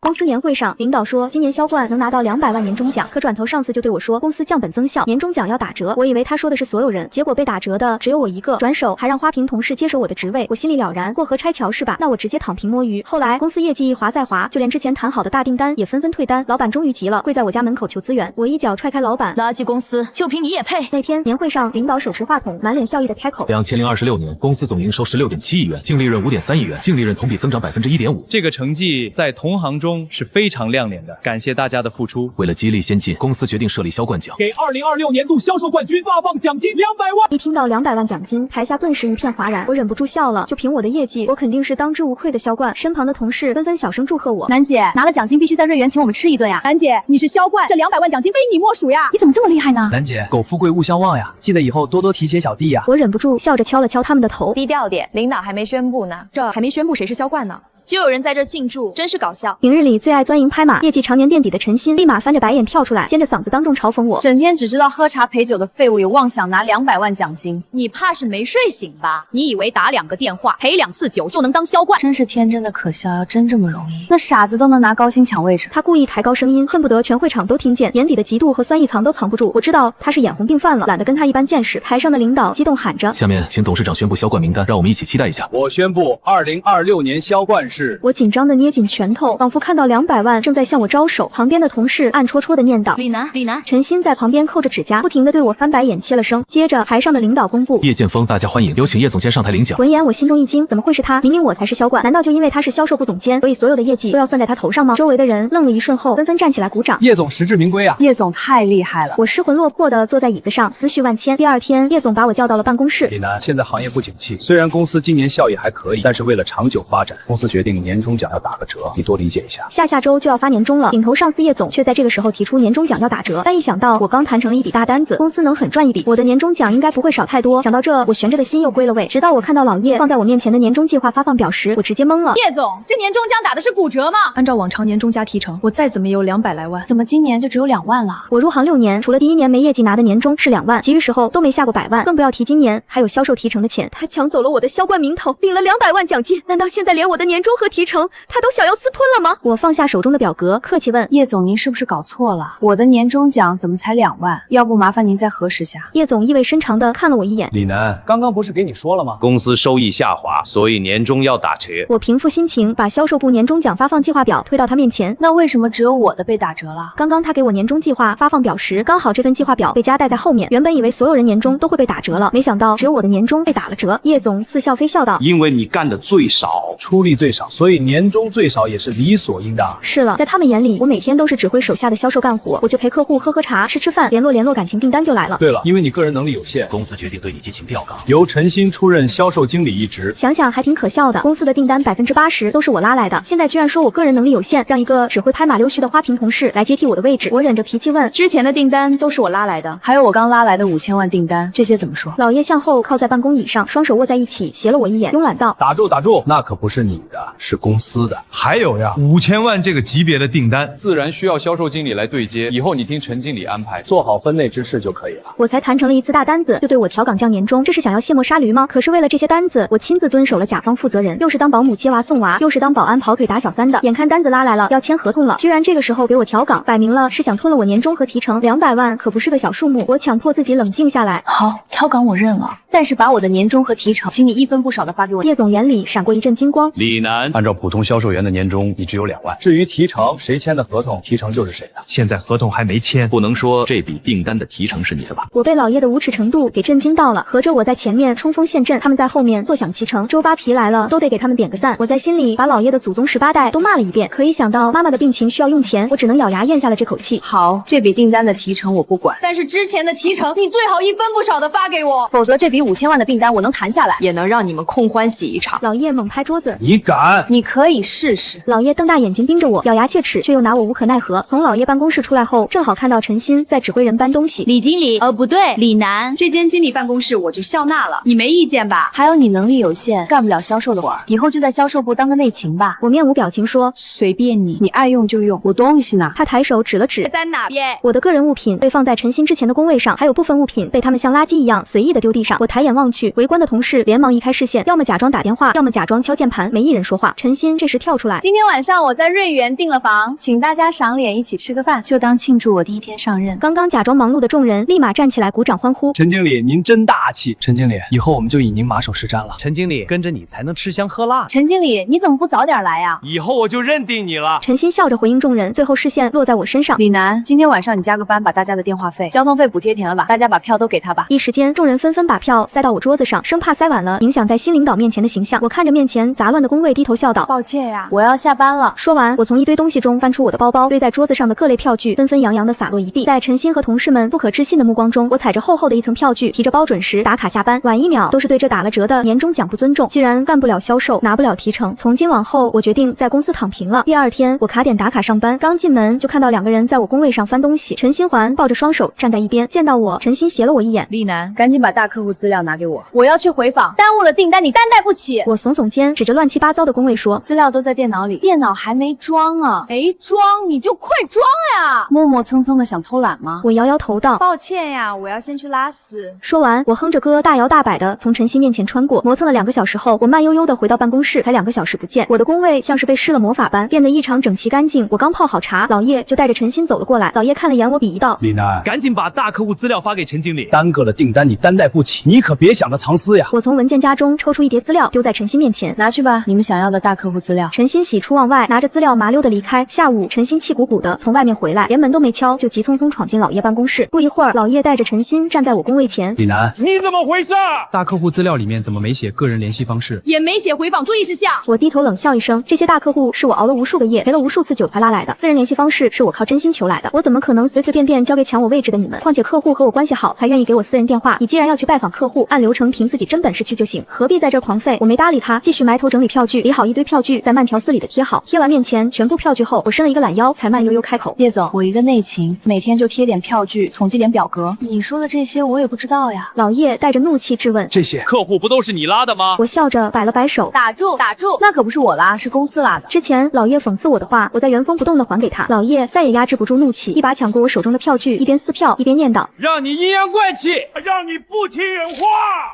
公司年会上，领导说今年销冠能拿到200万年终奖，可转头上司就对我说公司降本增效，年终奖要打折。我以为他说的是所有人，结果被打折的只有我一个。转手还让花瓶同事接手我的职位，我心里了然，过河拆桥是吧？那我直接躺平摸鱼。后来公司业绩一滑再滑，就连之前谈好的大订单也纷纷退单，老板终于急了，跪在我家门口求资源。我一脚踹开老板，垃圾公司，就凭你也配？那天年会上，领导手持话筒，满脸笑意的开口：2026年公司总营收16.7亿元，净利润5.3亿元，净利润同比增长1.5%。这个成绩在同行中是非常亮眼的，感谢大家的付出。为了激励先进，公司决定设立销冠奖，给2026年度销售冠军发放奖金200万。一听到200万奖金，台下顿时一片哗然，我忍不住笑了。就凭我的业绩，我肯定是当之无愧的销冠。身旁的同事纷纷小声祝贺我。楠姐拿了奖金，必须在瑞园请我们吃一顿呀！楠姐，你是销冠，这200万奖金非你莫属呀！你怎么这么厉害呢？楠姐，苟富贵勿相忘呀，记得以后多多提携小弟呀。我忍不住笑着敲了敲他们的头，低调点，领导还没宣布呢。这还没宣布谁是销冠呢。就有人在这庆祝，真是搞笑。平日里最爱钻营拍马，业绩常年垫底的陈鑫立马翻着白眼跳出来，尖着嗓子当众嘲讽我：整天只知道喝茶陪酒的废物，有妄想拿200万奖金？你怕是没睡醒吧？你以为打2个电话陪2次酒就能当销冠？真是天真的可笑，要真这么容易，那傻子都能拿高薪抢位置。他故意抬高声音，恨不得全会场都听见，眼底的嫉妒和酸意藏都藏不住。我知道他是眼红病犯了，懒得跟他一般见识。台上的领导激动喊着：下面请董事长宣布销冠名单，让我们一起期待一下。我宣布，2026年销冠是……我紧张的捏紧拳头，仿佛看到200万正在向我招手。旁边的同事暗戳戳的念叨：李楠。陈鑫在旁边扣着指甲，不停地对我翻白眼，切了声。接着台上的领导公布：叶剑锋，大家欢迎，有请叶总监上台领奖。闻言我心中一惊，怎么会是他？明明我才是销冠，难道就因为他是销售部总监，所以所有的业绩都要算在他头上吗？周围的人愣了一瞬后，纷纷站起来鼓掌。叶总实至名归啊！叶总太厉害了！我失魂落魄地坐在椅子上，思绪万千。第二天，叶总把我叫到了办公室。李楠，现在行业不景气，虽然公司今年效益还可以，但是为了长久发展，公司决定年终奖要打个折，你多理解一下。下周就要发年终了，顶头上司叶总却在这个时候提出年终奖要打折。但一想到我刚谈成了一笔大单子，公司能狠赚一笔，我的年终奖应该不会少太多。想到这，我悬着的心又归了位。直到我看到老叶放在我面前的年终计划发放表时，我直接懵了。叶总，这年终奖打的是骨折吗？按照往常年终加提成，我再怎么也有200来万，怎么今年就只有2万了？我入行6年，除了第1年没业绩拿的年终是2万，其余时候都没下过100万，更不要提今年还有销售提成的钱。他抢走了我的销冠名头，领了200万奖金，难道现在连我的年终和提成他都想要私吞了吗？我放下手中的表格，客气问叶总，您是不是搞错了？我的年终奖怎么才2万？要不麻烦您再核实下。叶总意味深长地看了我一眼。李楠，刚刚不是给你说了吗？公司收益下滑，所以年终要打折。我平复心情，把销售部年终奖发放计划表推到他面前。那为什么只有我的被打折了？刚刚他给我年终计划发放表时，刚好这份计划表被夹带在后面。原本以为所有人年终都会被打折了，没想到只有我的年终被打了折。叶总似笑非笑道：因为你干的最少，出力最少，所以年终最少也是理所应当。是了，在他们眼里，我每天都是指挥手下的销售干活，我就陪客户喝喝茶、吃吃饭，联络感情，订单就来了。对了，因为你个人能力有限，公司决定对你进行调岗，由陈鑫出任销售经理一职。想想还挺可笑的，公司的订单80%都是我拉来的，现在居然说我个人能力有限，让一个只会拍马溜须的花瓶同事来接替我的位置。我忍着脾气问：之前的订单都是我拉来的，还有我刚拉来的5000万订单，这些怎么说？老叶向后靠在办公椅上，双手握在一起，斜了我一眼，慵懒道：打住，那可不是你的，是公司的。还有呀，5000万这个级别的订单，自然需要销售经理来对接，以后你听陈经理安排，做好分内之事就可以了。我才谈成了一次大单子，就对我调岗降年终，这是想要卸磨杀驴吗？可是为了这些单子，我亲自蹲守了甲方负责人，又是当保姆接娃送娃，又是当保安跑腿打小三的。眼看单子拉来了，要签合同了，居然这个时候给我调岗，摆明了是想吞了我年终和提成。200万可不是个小数目，我强迫自己冷静下来。好，调岗我认了，但是把我的年终和提成，请你一分不少的发给我。叶总眼里闪过一阵金光。李楠，按照普通销售员的年终，你只有2万。至于提成，谁签的合同，提成就是谁的。现在合同还没签，不能说这笔订单的提成是你的吧？我被老叶的无耻程度给震惊到了，合着我在前面冲锋陷阵，他们在后面坐享其成。周扒皮来了，都得给他们点个赞。我在心里把老叶的祖宗18代都骂了一遍，可一想到妈妈的病情需要用钱，我只能咬牙咽下了这口气。好，这笔订单的提成我不管，但是之前的提成你最好一分不少的发给我，否则这笔5000万的订单我能谈下来，也能让你们空欢喜一场。老叶猛拍桌子：你敢？你可以试试。老叶瞪大眼睛盯着我，咬牙切齿，却又拿我无可奈何。从老叶办公室出来后，正好看到陈鑫在指挥人搬东西。李经理，不对，李楠，这间经理办公室我就笑纳了，你没意见吧？还有你能力有限，干不了销售的活儿，以后就在销售部当个内勤吧。我面无表情说：随便你，你爱用就用，我东西呢？他抬手指了指在哪边？我的个人物品被放在陈鑫之前的工位上，还有部分物品被他们像垃圾一样随意的丢地上。我抬眼望去，围观的同事连忙移开视线，要么假装打电话，要么假装敲键盘，没一人说话。话。陈鑫这时跳出来，今天晚上我在瑞园订了房，请大家赏脸一起吃个饭，就当庆祝我第一天上任。刚刚假装忙碌的众人立马站起来鼓掌欢呼。陈经理，您真大气！陈经理，以后我们就以您马首是瞻了。陈经理，跟着你才能吃香喝辣。陈经理，你怎么不早点来呀？以后我就认定你了。陈鑫笑着回应众人，最后视线落在我身上。李楠，今天晚上你加个班，把大家的电话费、交通费补贴填了吧，大家把票都给他吧。一时间，众人纷纷把票塞到我桌子上，生怕塞晚了影响在新领导面前的形象。我看着面前杂乱的工位，低头笑道：“抱歉呀，我要下班了。”说完，我从一堆东西中翻出我的包包，堆在桌子上的各类票据纷纷扬扬地洒落一地。在陈鑫和同事们不可置信的目光中，我踩着厚厚的一层票据，提着包准时打卡下班，晚1秒都是对这打了折的年终奖不尊重。既然干不了销售，拿不了提成，从今往后我决定在公司躺平了。第二天，我卡点打卡上班，刚进门就看到2个人在我工位上翻东西。陈鑫环抱着双手站在一边，见到我，陈鑫斜了我一眼：“丽楠，赶紧把大客户资料拿给我，我要去回访，耽误了订单你担待不起。”我耸耸肩，指着乱七八糟的工位说：“资料都在电脑里，电脑还没装啊。”没装你就快装呀！磨磨蹭蹭的想偷懒吗？我摇摇头道：“抱歉呀，我要先去拉屎。”说完，我哼着歌大摇大摆的从陈鑫面前穿过，磨蹭了2个小时后，我慢悠悠的回到办公室，才2个小时不见，我的工位像是被施了魔法般变得异常整齐干净。我刚泡好茶，老叶就带着陈鑫走了过来。老叶看了眼我，鄙夷道：“李楠，赶紧把大客户资料发给陈经理，耽搁了订单你担待不起，你可别想着藏私呀。”我从文件夹中抽出一叠资料，丢在陈鑫面前：“拿去吧，你们想要的大客户资料。”陈鑫喜出望外，拿着资料麻溜的离开。下午，陈鑫气鼓鼓的从外面回来，连门都没敲，就急匆匆闯进老叶办公室。不一会儿，老叶带着陈鑫站在我工位前：“李楠，你怎么回事？大客户资料里面怎么没写个人联系方式？也没写回访注意事项。”我低头冷笑一声，这些大客户是我熬了无数个夜，陪了无数次酒才拉来的，私人联系方式是我靠真心求来的，我怎么可能随随便便交给抢我位置的你们？况且客户和我关系好，才愿意给我私人电话。你既然要去拜访客户，按流程凭自己真本事去就行，何必在这狂费？我没搭理他，继续埋头整理票据，理好一堆票据，再慢条斯理的贴好。贴完面前全部票据后，我伸了一个懒腰，才慢悠悠开口：“叶总，我一个内勤，每天就贴点票据，统计点表格。你说的这些我也不知道呀。”老叶带着怒气质问：“这些客户不都是你拉的吗？”我笑着摆了摆手：“打住，打住，那可不是我拉，是公司拉的。”之前老叶讽刺我的话，我在原封不动的还给他。老叶再也压制不住怒气，一把抢过我手中的票据，一边撕票一边念叨：“让你阴阳怪气，让你不听人话。”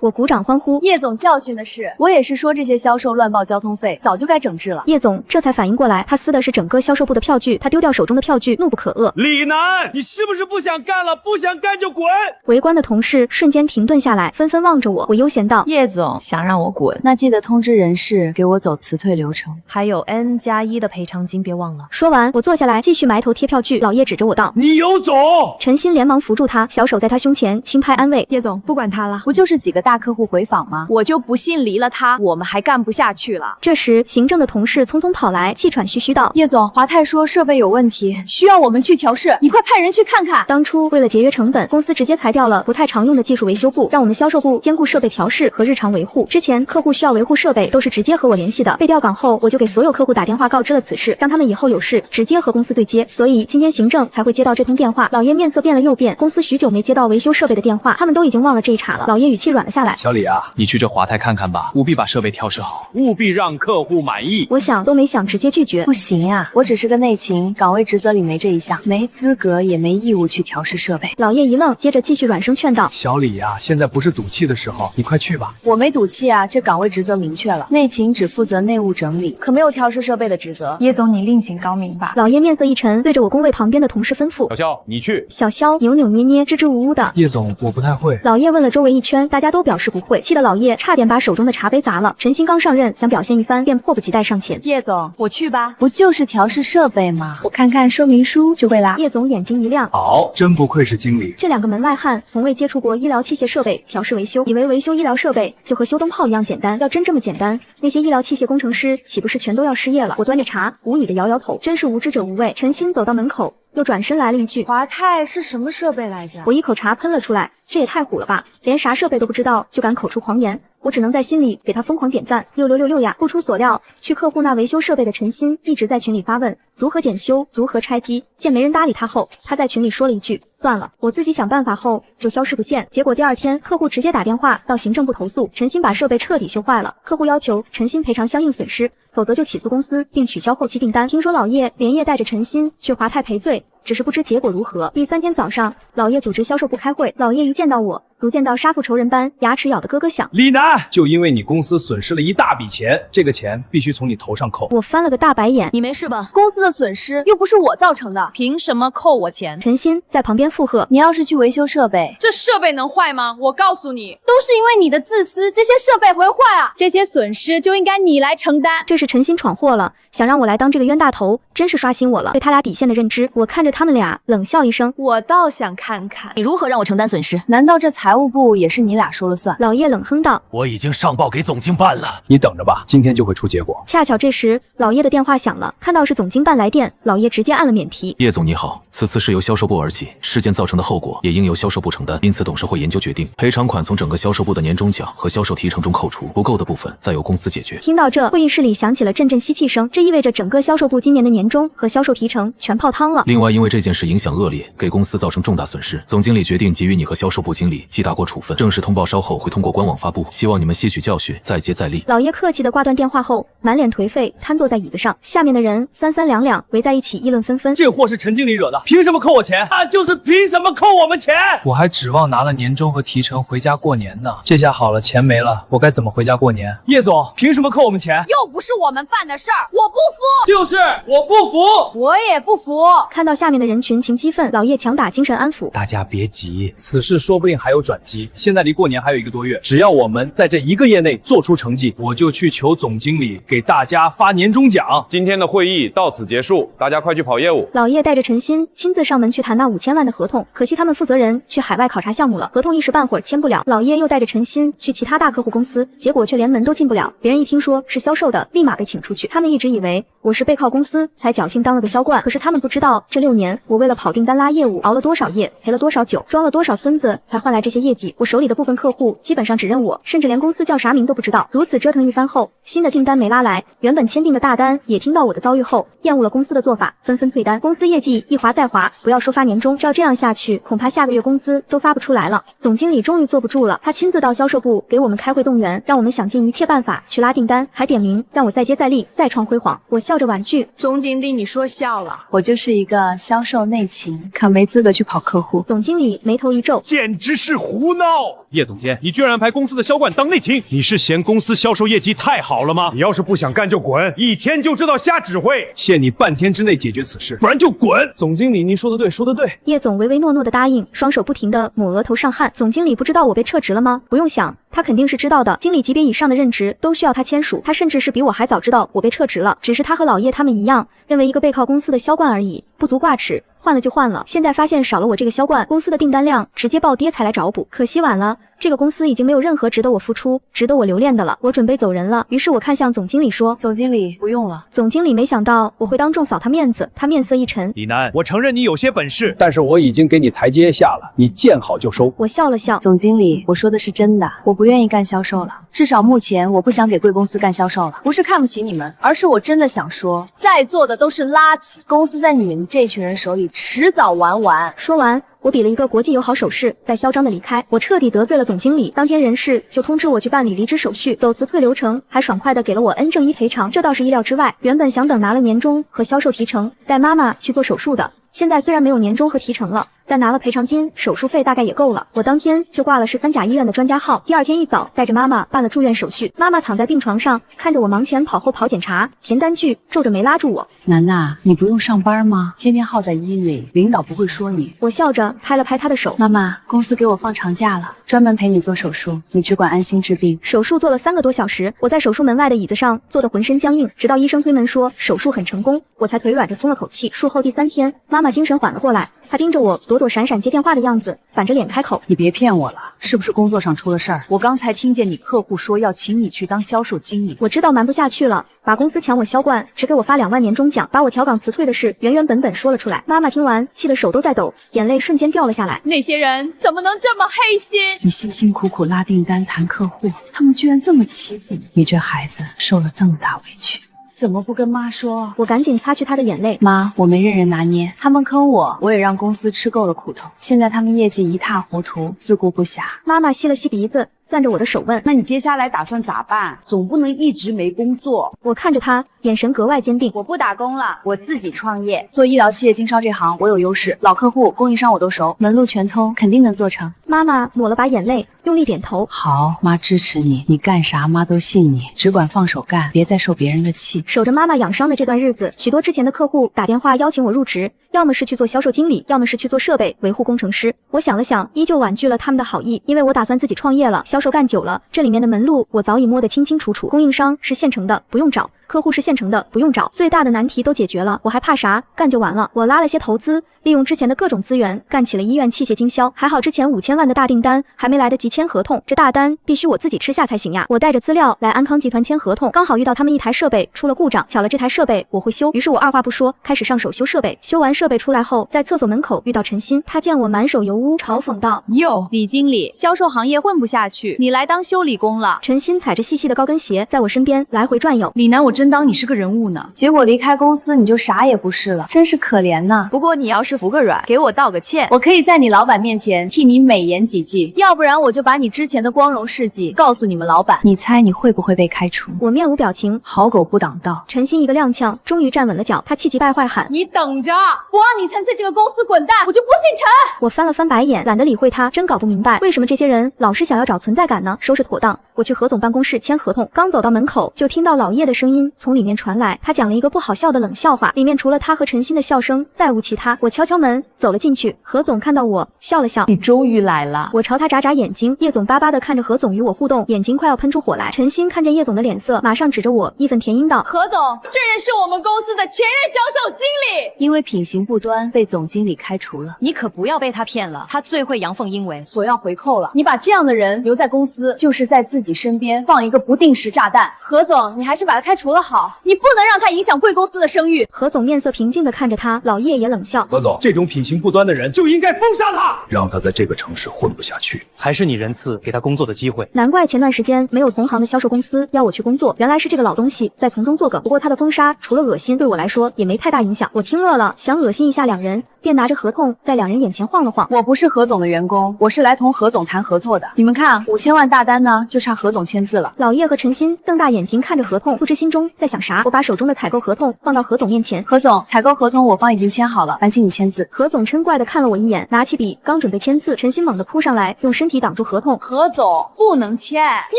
我鼓掌欢呼。叶总教训的是，我也是说这些销售乱报交通费，早就该整治了。叶总这才反应过来，他撕的是整个销售部的票据，他丢掉手中的票据，怒不可遏。李楠，你是不是不想干了？不想干就滚！围观的同事瞬间停顿下来，纷纷望着我。我悠闲道：“叶总想让我滚，那记得通知人事给我走辞退流程，还有 N+1的赔偿金，别忘了。”说完，我坐下来继续埋头贴票据。老叶指着我道：“你有种！”陈鑫连忙扶住他，小手在他胸前轻拍安慰：“叶总，不管他了，不就是几个大客户回访吗？我就不信离了他，我们还干不下去了。”这时，行政的同事匆匆跑来，气喘吁吁道：“叶总，华泰说设备有问题，需要我们去调试，你快派人去看看。”当初为了节约成本，公司直接裁掉了不太常用的技术维修部，让我们销售部兼顾设备调试和日常维护。之前客户需要维护设备，都是直接和我联系的。被调岗后，我就给所有客户打电话告知了此事，让他们以后有事直接和公司对接。所以今天行政才会接到这通电话。老叶面色变了又变，公司许久没接到维修设备的电话，他们都已经忘了这一茬了。老叶语气软了下来：“小李啊，你去这华泰看看吧，务必把设备调试好，务必让客户满意。”我想都没想，直接拒绝。不行呀，我只是个内勤，岗位职责里没这一项，没资格也没义务去调试设备。老叶一愣，接着继续软声劝道：“小李呀，现在不是赌气的时候，你快去吧。”我没赌气啊，这岗位职责明确了，内勤只负责内务整理，可没有调试设备的职责。叶总，你另请高明吧。老叶面色一沉，对着我工位旁边的同事吩咐：“小肖，你去。”小肖扭扭捏捏、支支吾吾的：“叶总，我不太会。”老叶问了周围一圈，大家都表示不会，气得老叶差点把手中的茶杯砸了。陈鑫刚上任，想表现一番，便迫不及待上前：“叶总，我去吧，不就是调试设备吗？我看看说明书就会啦。”叶总眼睛一亮：“好，真不愧是经理。”这2个门外汉从未接触过医疗器械设备调试维修，以为维修医疗设备就和修灯泡一样简单。要真这么简单，那些医疗器械工程师岂不是全都要失业了？我端着茶，无语的摇摇头，真是无知者无畏。陈鑫走到门口，又转身来了一句：“华泰是什么设备来着？”我一口茶喷了出来，这也太虎了吧，连啥设备都不知道就敢口出狂言。我只能在心里给他疯狂点赞，6666呀！不出所料，去客户那维修设备的陈鑫一直在群里发问如何检修、如何拆机。见没人搭理他后，他在群里说了一句：“算了，我自己想办法。”后就消失不见。结果第2天，客户直接打电话到行政部投诉，陈鑫把设备彻底修坏了，客户要求陈鑫赔偿相应损失，否则就起诉公司并取消后期订单。听说老叶连夜带着陈鑫去华泰赔罪，只是不知结果如何。第3天早上，老叶组织销售部开会，老叶一见到我，如见到杀父仇人般，牙齿咬得咯咯响。李楠，就因为你公司损失了一大笔钱，这个钱必须从你头上扣。我翻了个大白眼，你没事吧？公司的损失又不是我造成的，凭什么扣我钱？陈鑫在旁边附和。你要是去维修设备，这设备能坏吗？我告诉你，都是因为你的自私，这些设备会坏啊，这些损失就应该你来承担。这是陈鑫闯祸了，想让我来当这个冤大头，真是刷新我了对他俩底线的认知。我看着他们俩冷笑一声，我倒想看看你如何让我承担损失？难道这财务部也是你俩说了算？老叶冷哼道。我已经上报给总经办了。你等着吧，今天就会出结果。恰巧这时老叶的电话响了，看到是总经办来电，老叶直接按了免提。叶总你好，此次是由销售部而起，事件造成的后果也应由销售部承担，因此董事会研究决定，赔偿款从整个销售部的年终奖和销售提成中扣除，不够的部分再由公司解决。听到这，会议室里响起了阵阵吸气声，这意味着整个销售部今年的年终和销售提成全泡汤了。另外，因为这件事影响恶劣，给公司造成重大损失，总经理决定给予你和销售部经理记大过处分，正式通报稍后会通过官网发布，希望你们吸取教训，再接再厉。老叶客气地挂断电话后，满脸颓废，瘫坐在椅子上，下面的人三三两两围在一起议论纷纷。这货是陈经理惹的，凭什么扣我钱？他就是凭什么扣我们钱？我还指望拿了年终和提成回家过年呢，这下好了，钱没了，我该怎么回家过年？叶总，凭什么扣我们钱？又不是我们犯的事儿，我不服！就是我不服！我也不服！看到下面的人群情激愤，老叶强打精神安抚。大家别急，此事说不定还有转机。现在离过年还有1个多月，只要我们在这1个月内做出成绩，我就去求总经理给大家发年终奖。今天的会议到此结束，大家快去跑业务。老叶带着陈鑫亲自上门去谈那5000万的合同，可惜他们负责人去海外考察项目了，合同一时半会儿签不了。老叶又带着陈鑫去其他大客户公司，结果却连门都进不了。别人一听说是销售的，立马被请出去。他们一直以为我是背靠公司才侥幸当了个销冠，可是他们不知道这6年我为了跑订单拉业务，熬了多少夜，赔了多少酒，装了多少孙子，才换来这些业绩。我手里的部分客户基本上只认我，甚至连公司叫啥名都不知道。如此折腾一番后，新的订单没拉来，原本签订的大单也听到我的遭遇后，厌恶了公司的做法，纷纷退单。公司业绩一滑再滑，不要说发年终，照这样下去，恐怕下个月工资都发不出来了。总经理终于坐不住了，他亲自到销售部给我们开会动员，让我们想尽一切办法去拉订单，还点名让我再接再厉，再创辉煌。我笑着婉拒，总经理你说笑了，我就是一个销售内勤，可没资格去跑客户。总经理眉头一皱，简直是胡闹！叶总监，你居然安排公司的销冠当内勤，你是嫌公司销售业绩太好了吗？你要是不想干就滚，一天就知道瞎指挥。限你半天之内解决此事，不然就滚！总经理，您说的对，说的对。叶总唯唯诺诺的答应，双手不停地抹额头上汗。总经理不知道我被撤职了吗？不用想，他肯定是知道的。经理级别以上的任职都需要他签署，他甚至是比我还早知道我被撤职了。只是他和老叶他们一样，认为一个背靠公司的销冠而已，不足挂齿，换了就换了。现在发现少了我这个销冠，公司的订单量直接暴跌，才来找补。可惜晚了，这个公司已经没有任何值得我付出、值得我留恋的了。我准备走人了，于是我看向总经理说：“总经理，不用了。”总经理没想到我会当众扫他面子，他面色一沉。李楠，我承认你有些本事，但是我已经给你台阶下了，你见好就收。我笑了笑，总经理，我说的是真的，我不愿意干销售了，至少目前我不想给贵公司干销售了。不是看不起你们，而是我真的想说，在座的都是垃圾，公司在你们这群人手里迟早玩完。说完，我比了一个国际友好手势，再嚣张的离开。我彻底得罪了总经理，当天人事就通知我去办理离职手续，走辞退流程，还爽快的给了我 N 正1赔偿，这倒是意料之外。原本想等拿了年终和销售提成，带妈妈去做手术的，现在虽然没有年终和提成了，但拿了赔偿金，手术费大概也够了。我当天就挂了13甲医院的专家号，第2天一早带着妈妈办了住院手续。妈妈躺在病床上，看着我忙前跑后跑检查，填单据，皱着眉拉住我：“楠楠，你不用上班吗？天天耗在医里，领导不会说你。”我笑着拍了拍她的手：“妈妈，公司给我放长假了，专门陪你做手术，你只管安心治病。”手术做了3个多小时，我在手术门外的椅子上坐得浑身僵硬，直到医生推门说手术很成功，我才腿软着松了口气。术后第3天，妈妈精神缓了过来，她盯着我躲躲闪闪接电话的样子，板着脸开口：“你别骗我了，是不是工作上出了事儿？我刚才听见你客户说要请你去当销售经理。”我知道瞒不下去了，把公司抢我销冠，只给我发2万年终奖，把我调岗辞退的事原本本说了出来。妈妈听完，气得手都在抖，眼泪瞬间掉了下来。那些人怎么能这么黑心？你辛辛苦苦拉订单谈客户，他们居然这么欺负你，你这孩子受了这么大委屈，怎么不跟妈说？我赶紧擦去她的眼泪。妈，我没任人拿捏，他们坑我，我也让公司吃够了苦头，现在他们业绩一塌糊涂，自顾不暇。妈妈吸了吸鼻子，攥着我的手问：“那你接下来打算咋办？总不能一直没工作。”我看着他，眼神格外坚定。我不打工了，我自己创业。做医疗器械经销这行，我有优势，老客户、供应商我都熟，门路全通，肯定能做成。妈妈抹了把眼泪，用力点头。好，妈支持你，你干啥妈都信你，只管放手干，别再受别人的气。守着妈妈养伤的这段日子，许多之前的客户打电话邀请我入职，要么是去做销售经理，要么是去做设备维护工程师。我想了想，依旧婉拒了他们的好意，因为我打算自己创业了，销售干久了，这里面的门路我早已摸得清清楚楚。供应商是现成的，不用找。客户是现成的，不用找，最大的难题都解决了，我还怕啥？干就完了。我拉了些投资，利用之前的各种资源，干起了医院器械经销。还好之前5000万的大订单还没来得及签合同，这大单必须我自己吃下才行呀。我带着资料来安康集团签合同，刚好遇到他们一台设备出了故障，巧了这台设备我会修，于是我二话不说，开始上手修设备。修完设备出来后，在厕所门口遇到陈鑫，他见我满手油污，嘲讽道：“哟，李经理，销售行业混不下去，你来当修理工了。”陈鑫踩着细细的高跟鞋，在我身边来回转悠。李楠，我真当你是个人物呢，结果离开公司你就啥也不是了，真是可怜呐。不过你要是服个软，给我道个歉，我可以在你老板面前替你美言几句，要不然我就把你之前的光荣事迹告诉你们老板。你猜你会不会被开除？我面无表情，好狗不挡道。陈鑫一个踉跄，终于站稳了脚，他气急败坏喊：“你等着，不让你从这个公司滚蛋，我就不姓陈！”我翻了翻白眼，懒得理会他，真搞不明白为什么这些人老是想要找存在感呢？收拾妥当，我去何总办公室签合同，刚走到门口，就听到老叶的声音从里面传来，他讲了一个不好笑的冷笑话，里面除了他和陈鑫的笑声，再无其他。我敲敲门，走了进去，何总看到我，笑了笑：“你终于来了。”我朝他眨眨眼睛，叶总巴巴地看着何总与我互动，眼睛快要喷出火来。陈鑫看见叶总的脸色，马上指着我，义愤填膺道：“何总，这人是我们公司的前任销售经理，因为品行不端被总经理开除了。你可不要被他骗了，他最会阳奉阴违，索要回扣了。你把这样的人留在公司，就是在自己身边放一个不定时炸弹。何总，你还是把他开除了好，你不能让他影响贵公司的声誉。”何总面色平静地看着他，老叶也冷笑：“何总，这种品行不端的人就应该封杀他，让他在这个城市混不下去。还是你仁慈，给他工作的机会。”难怪前段时间没有同行的销售公司要我去工作，原来是这个老东西在从中作梗。不过他的封杀除了恶心，对我来说也没太大影响。我听乐了，想恶心一下两人，便拿着合同在两人眼前晃了晃。我不是何总的员工，我是来同何总谈合作的。你们看，5000万大单呢，就差何总签字了。老叶和陈鑫瞪大眼睛看着合同，不知心中在想啥。我把手中的采购合同放到何总面前：“何总，采购合同我方已经签好了，烦请你签字。”何总嗔怪地看了我一眼，拿起笔刚准备签字，陈鑫猛地扑上来，用身体挡住合同：“何总，不能签，你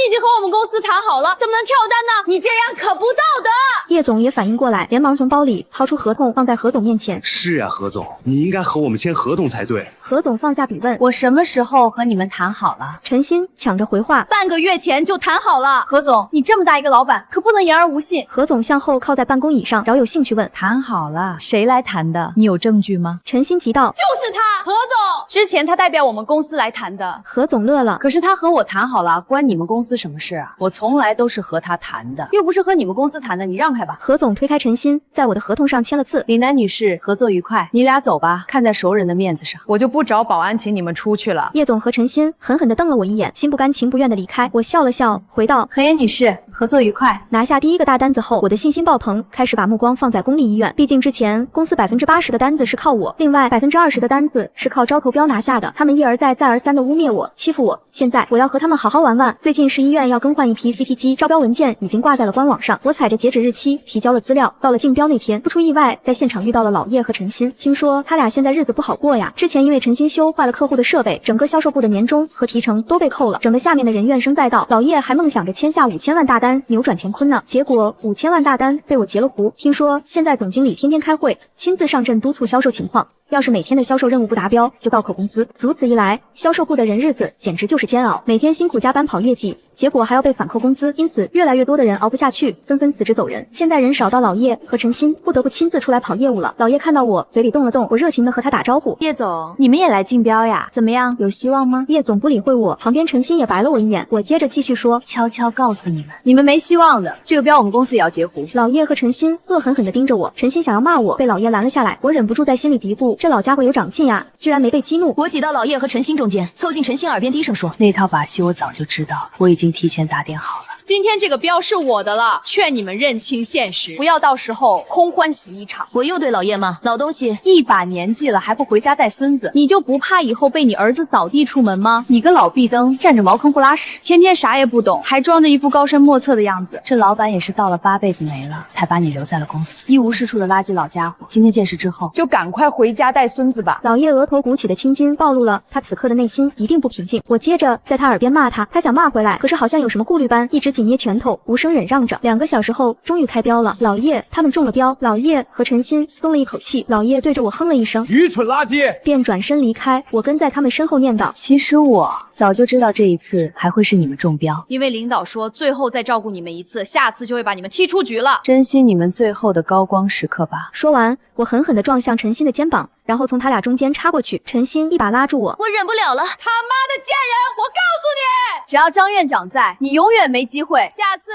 已经和我们公司谈好了，怎么能跳单呢？你这样可不道德。”叶总也反应过来，连忙从包里掏出合同放在何总面前：“是啊，何总，你应该和我们签合同才对。”何总放下笔问：“我什么时候和你们谈好了？”陈鑫抢着回话：“半个月前就谈好了。”何总，你这么大一个老板，可不能言而无信。何总向后靠在办公椅上，饶有兴趣问：“谈好了？谁来谈的？你有证据吗？”陈鑫急道：“就是他，何总，之前他代表我们公司来谈的。”何总乐了：“可是他和我谈好了，关你们公司什么事啊？我从来都是和他谈的，又不是和你们公司谈的，你让开吧。”何总推开陈鑫，在我的合同上签了字：“李楠女士，合作愉快，你俩走吧，看在熟人的面子上，我就不找保安请你们出去了。”叶总和陈鑫狠狠地瞪了我一眼，心不甘情不愿地离开。我笑了笑，回道：“何妍女士，合作愉快。”拿下第一个大单子后，我的信心爆棚，开始把目光放在公立医院。毕竟之前公司80%的单子是靠我，另外20%的单子是靠招投标拿下的。他们一而再再而三地污蔑我，欺负我。现在我要和他们好好玩玩。最近市医院要更换一批 CT 机，招标文件已经挂在了官网上。我踩着截止日期提交了资料，到了竞标那天，不出意外，在现场遇到了老叶和陈鑫。听说他俩现在日子不好过呀。之前因为陈鑫修坏了客户的设备，整个销售部的年终和提成都被扣了，整个下面的人怨声载道。老叶还梦想着签下5000万大单，扭转乾坤呢。结果5000万大单被我截了胡。听说现在总经理天天开会，亲自上阵督促销售情况。要是每天的销售任务不达标，就倒扣工资。如此一来，销售部的人日子简直就是煎熬，每天辛苦加班跑业绩，结果还要被反扣工资。因此，越来越多的人熬不下去，纷纷辞职走人。现在人少到老叶和陈鑫不得不亲自出来跑业务了。老叶看到我，嘴里动了动，我热情地和他打招呼：“叶总，你们也来竞标呀？怎么样，有希望吗？”叶总不理会我，旁边陈鑫也白了我一眼。我接着继续说：“悄悄告诉你们，你们没希望的，这个标我们公司也要截胡。”老叶和陈鑫恶狠狠地盯着我，陈鑫想要骂我，被老叶拦了下来。我忍不住在心里嘀咕：这老家伙有长进呀，居然没被激怒。我挤到老叶和陈鑫中间，凑近陈鑫耳边低声说：“那套把戏我早就知道了，我已经提前打点好了。今天这个标是我的了，劝你们认清现实，不要到时候空欢喜一场。我又对老叶吗？老东西，一把年纪了还不回家带孙子，你就不怕以后被你儿子扫地出门吗？你个老壁灯，占着茅坑不拉屎，天天啥也不懂，还装着一副高深莫测的样子。这老板也是到了8辈子没了，才把你留在了公司，一无是处的垃圾老家伙。今天见识之后，就赶快回家带孙子吧。老叶额头鼓起的青筋暴露了他此刻的内心一定不平静。我接着在他耳边骂他，他想骂回来，可是好像有什么顾虑般，一直紧捏拳头，无声忍让着。2个小时后，终于开标了，老叶他们中了标。老叶和陈鑫松了一口气，老叶对着我哼了一声，愚蠢垃圾，便转身离开。我跟在他们身后念叨，其实我早就知道这一次还会是你们中标，因为领导说最后再照顾你们一次，下次就会把你们踢出局了。珍惜你们最后的高光时刻吧。说完，我狠狠地撞向陈鑫的肩膀，然后从他俩中间插过去。陈鑫一把拉住我，我忍不了了，他妈的贱人！我告诉你，只要张院长在，你永远没机会。下次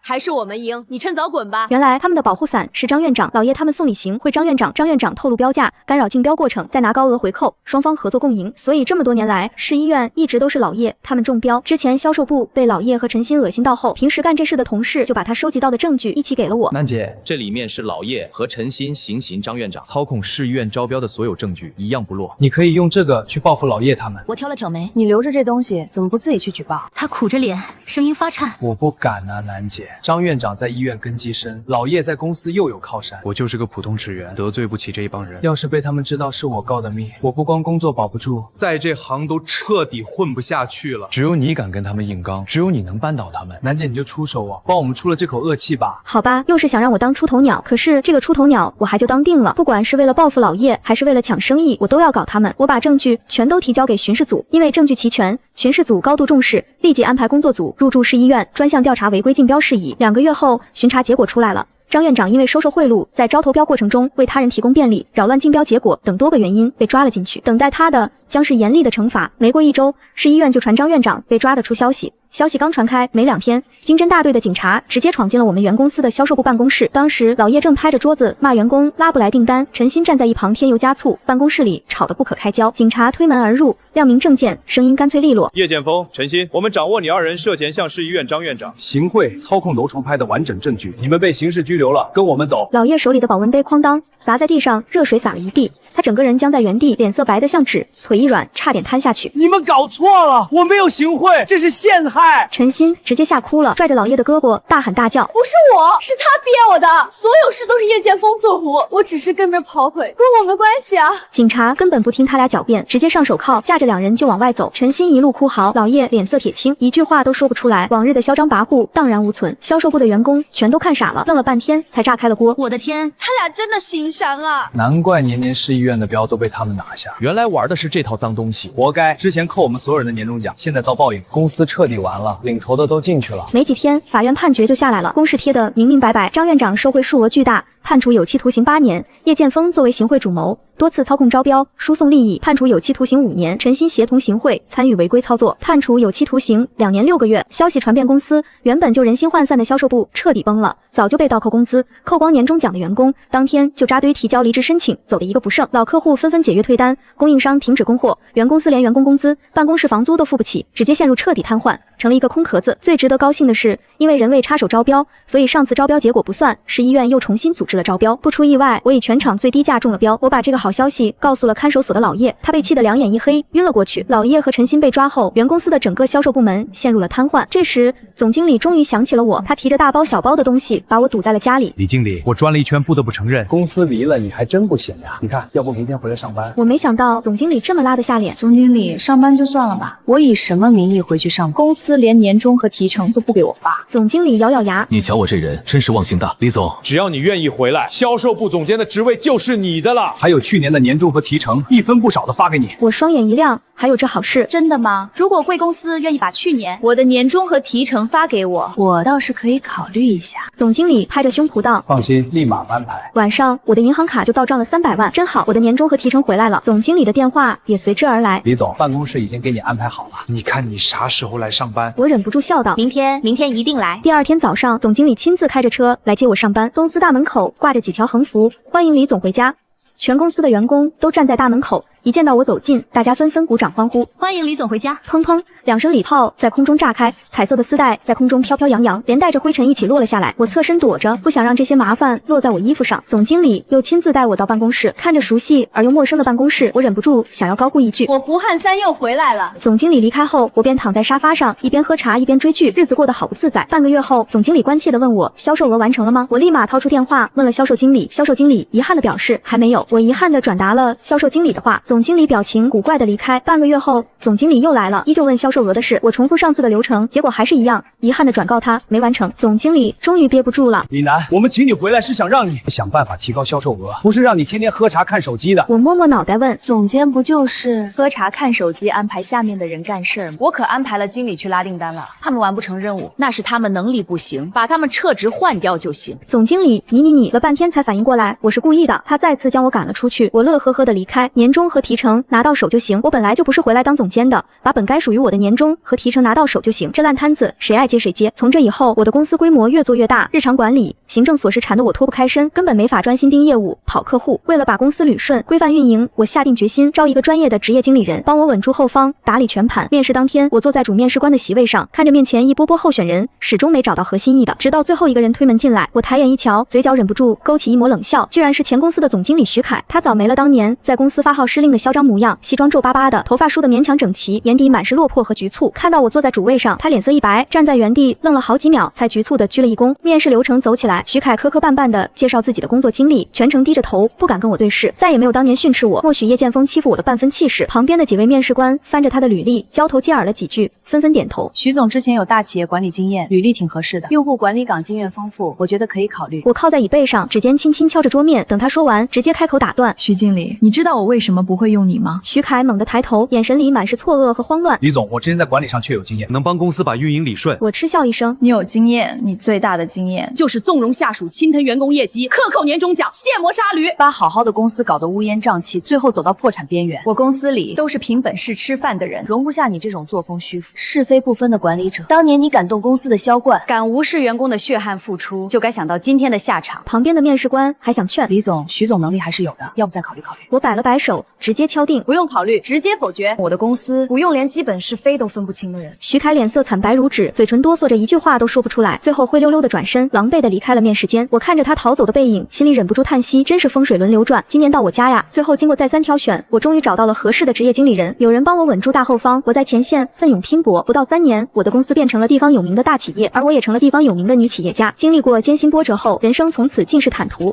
还是我们赢，你趁早滚吧。原来他们的保护伞是张院长，老叶他们送礼行贿张院长，张院长透露标价，干扰竞标过程，再拿高额回扣，双方合作共赢。所以这么多年来，市医院一直都是老叶他们中标。之前销售部被老叶和陈鑫恶心到后，平时干这事的同事就把他收集到的证据一起给了我。楠姐，这里面是老叶和陈鑫行张院长操控市医院招标的所有证据，一样不落。你可以用这个去报复老叶他们。我挑了挑眉，你留着这东西，怎么不自己去举报？他苦着脸，声音发颤。我不敢啊，楠姐。张院长在医院根基深，老叶在公司又有靠山。我就是个普通职员，得罪不起这一帮人。要是被他们知道是我告的密，我不光工作保不住，在这行都彻底混不下去了。只有你敢跟他们硬刚，只有你能扳倒他们。楠姐，你就出手啊，帮我们出了这口恶气吧。好吧，又是想让我当出头鸟，可是这个出头鸟我还就当定了，不管是为了报复老叶，还是为了抢生意，我都要搞他们。我把证据全都提交给巡视组，因为证据齐全，巡视组高度重视，立即安排工作组入驻市医院，专项调查违规竞标事宜。2个月后，巡查结果出来了。张院长因为收受贿赂，在招投标过程中为他人提供便利，扰乱竞标结果等多个原因被抓了进去，等待他的将是严厉的惩罚。没过1周，市医院就传张院长被抓的出消息。消息刚传开没2天，经侦大队的警察直接闯进了我们原公司的销售部办公室。当时老叶正拍着桌子骂员工拉不来订单，陈鑫站在一旁添油加醋，办公室里吵得不可开交。警察推门而入，亮明证件，声音干脆利落：叶剑锋、陈鑫，我们掌握你2人涉嫌向市医院张院长行贿、操控楼重拍的完整证据，你们被刑事拘留了，跟我们走。老叶手里的保温杯哐当砸在地上，热水洒了一地，他整个人僵在原地，脸色白得像纸，腿一软，差点瘫下去。你们搞错了，我没有行贿，这是陷害。陈鑫直接吓哭了，拽着老叶的胳膊大喊大叫：不是我，是他逼我的，所有事都是叶剑锋做胡，我只是跟着跑腿，跟我没关系啊。警察根本不听他俩狡辩，直接上手铐，架着2人就往外走。陈鑫一路哭嚎，老叶脸色铁青，一句话都说不出来，往日的嚣张跋扈荡然无存。销售部的员工全都看傻了，愣了半天才炸开了锅。我的天，他俩真的心善啊！难怪年年市医院的标都被他们拿下，原来玩的是这套脏东西，活该！之前扣我们所有人的年终奖，现在遭报应，公司彻底完了，领头的都进去了。没几天，法院判决就下来了，公示贴的明明白白，张院长受贿数额巨大，判处有期徒刑8年；叶剑锋作为行贿主谋，多次操控招标、输送利益，判处有期徒刑5年；陈鑫协同行贿，参与违规操作，判处有期徒刑2年6个月。消息传遍公司，原本就人心涣散的销售部彻底崩了，早就被倒扣工资、扣光年终奖的员工，当天就扎堆提交离职申请，走的一个不剩。老客户纷纷解约退单，供应商停止供货，原公司连员工工资、办公室房租都付不起，直接陷入彻底瘫痪，成了一个空壳子。最值得高兴的是，因为人为插手招标，所以上次招标结果不算，市医院又重新组织了招标。不出意外，我以全场最低价中了标。我把这个好消息告诉了看守所的老叶，他被气得2眼一黑，晕了过去。老叶和陈鑫被抓后，原公司的整个销售部门陷入了瘫痪。这时，总经理终于想起了我，他提着大包小包的东西，把我堵在了家里。李经理，我转了一圈，不得不承认，公司离了你还真不闲呀。你看，要不明天回来上班？我没想到总经理这么拉得下脸。总经理，上班就算了吧，我以什么名义回去上班？公司连年终和提成都不给我发。总经理咬咬牙，你瞧我这人真是忘性大。李总，只要你愿意回来，销售部总监的职位就是你的了。还有去年的年终和提成，一分不少的发给你。我双眼一亮，还有这好事？真的吗？如果贵公司愿意把去年我的年终和提成发给我，我倒是可以考虑一下。总经理拍着胸脯道：放心，立马安排。晚上我的银行卡就到账了300万，真好，我的年终和提成回来了。总经理的电话也随之而来。李总，办公室已经给你安排好了。你看你啥时候来上班？我忍不住笑道：明天一定来。第2天早上，总经理亲自开着车来接我上班。公司大门口挂着几条横幅，欢迎李总回家。全公司的员工都站在大门口，一见到我走近，大家纷纷鼓掌欢呼，欢迎李总回家。砰砰，2声礼炮在空中炸开，彩色的丝带在空中飘飘扬扬，连带着灰尘一起落了下来。我侧身躲着，不想让这些麻烦落在我衣服上。总经理又亲自带我到办公室，看着熟悉而又陌生的办公室，我忍不住想要高呼一句：我胡汉三又回来了。总经理离开后，我便躺在沙发上，一边喝茶一边追剧，日子过得好不自在。半个月后，总经理关切地问我销售额完成了吗？我立马掏出电话问了销售经理，销售经理遗憾地表示还没有。我遗憾地转达了销售经理的话，总经理表情古怪地离开。半个月后，总经理又来了，依旧问销售额的事。我重复上次的流程，结果还是一样，遗憾地转告他没完成。总经理终于憋不住了，李楠，我们请你回来是想让你想办法提高销售额，不是让你天天喝茶看手机的。我摸摸脑袋问，总监不就是喝茶看手机安排下面的人干事儿吗？我可安排了经理去拉订单了，他们完不成任务，那是他们能力不行，把他们撤职换掉就行。总经理你了半天才反应过来，我是故意的。他再次将我赶了出去，我乐呵呵的离开。年终和提成拿到手就行，我本来就不是回来当总监的，把本该属于我的年终和提成拿到手就行。这烂摊子谁爱接谁接。从这以后，我的公司规模越做越大，日常管理、行政琐事缠得我脱不开身，根本没法专心盯业务、跑客户。为了把公司捋顺、规范运营，我下定决心招一个专业的职业经理人，帮我稳住后方，打理全盘。面试当天，我坐在主面试官的席位上，看着面前一波波候选人，始终没找到合心意的。直到最后一个人推门进来，我抬眼一瞧，嘴角忍不住勾起一抹冷笑，居然是前公司的总经理徐凯。他早没了当年在公司发号施令的嚣张模样，西装皱巴巴的，头发梳得勉强整齐，眼底满是落魄和局促。看到我坐在主位上，他脸色一白，站在原地愣了好几秒，才局促地鞠了一躬。面试流程走起来，徐凯磕磕绊绊地介绍自己的工作经历，全程低着头，不敢跟我对视，再也没有当年训斥我、默许叶剑锋欺负我的半分气势。旁边的几位面试官翻着他的履历，交头接耳了几句，纷纷点头。徐总之前有大企业管理经验，履历挺合适的，用户管理岗经验丰富，我觉得可以考虑。我靠在椅背上，指尖轻轻敲着桌面，等他说完，直接开口打断。徐经理，你知道我为什么不会用你吗？徐凯猛地抬头，眼神里满是错愕和慌乱。李总，我之前在管理上确有经验，能帮公司把运营理顺。我嗤笑一声，你有经验，你最大的经验就是纵容下属侵吞员工业绩，克扣年终奖，卸磨杀驴，把好好的公司搞得乌烟瘴气，最后走到破产边缘。我公司里都是凭本事吃饭的人，容不下你这种作风虚浮、是非不分的管理者。当年你敢动公司的销冠，敢无视员工的血汗付出，就该想到今天的下场。旁边的面试官还想劝李总、徐总能力还是有的，要不再考虑考虑。我摆了摆手，直接敲定，不用考虑，直接否决。我的公司不用连基本是非都分不清的人。徐凯脸色惨白如纸，嘴唇哆嗦着，一句话都说不出来，最后灰溜溜的转身，狼狈的离开了面试间。我看着他逃走的背影，心里忍不住叹息，真是风水轮流转，今年到我家呀。最后经过再三挑选，我终于找到了合适的职业经理人，有人帮我稳住大后方，我在前线奋勇拼搏，不到3年，我的公司变成了地方有名的大企业，而我也成了地方有名的女企业家。经历过艰辛波折后，人生从此尽是坦途。